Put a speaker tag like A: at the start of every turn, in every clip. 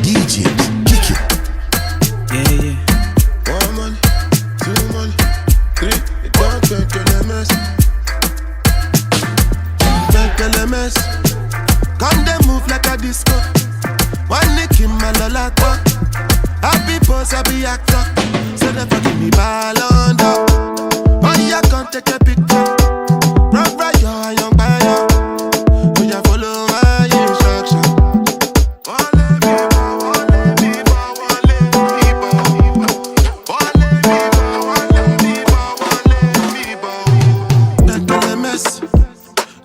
A: DJ Kiki.
B: Yeah. 1 money, 2 money, 3. It don't make a mess. Make a mess. Come they move like a disco. One nick in my lolata. Happy pose, happy actor. So they fucking me ball under. Oh, yeah, can't take a picture. Rock right, you're a young buyer. Oh, yeah, follow my instruction.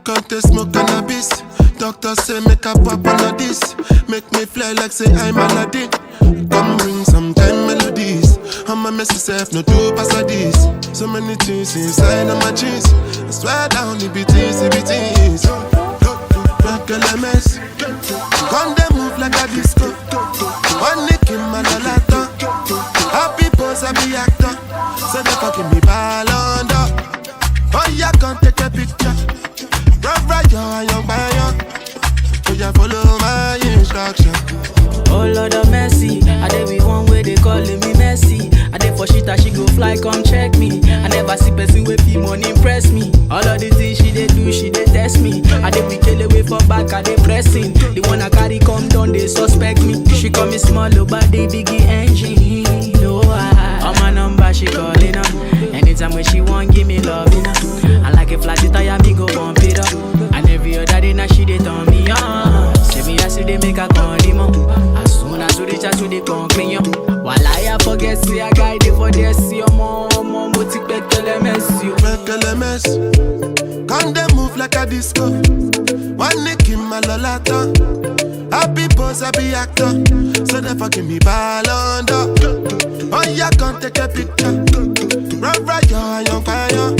B: Can't they smoke cannabis? Doctor say make a pop on this. Make me fly like say I'm Aladdin. Come bring some time melodies. I'm a messy self, no do pass like this. So many things inside of my jeans. I swear down the BTs, BTs. Make a mess. Come they move like a disco. One nick in my lolata. Happy pose, happy actor. So they fucking me ball under. Oh yeah, can't take a picture. Rough right, you're a young buyer. So you follow my instruction.
C: Oh Lord of mercy, I dey be one way they calling me Messi. I dey for shit that she go fly, come check me. I never see person with fee money impress me. All of the things she dey do, she dey test me. I dey be kill away for back, I dey pressing. The one I carry come down, they suspect me. She call me small, but they biggie engine. No, on my number she calling up. Anytime when she want, give me love, you know. I like a flat tire, me go bump it up. And every other day now she dey turn me on. Say me I see they make a con as soon as we reach out to the concrete, while I forget, see a guy there for this, see your mom, motivate LMS, you.
B: Make LMS. Can't they move like a disco? One nick in my lolata. Happy pose, happy actor. So they fucking me ball under. Oh yeah, can't take a picture. Rough right, you're a young fire.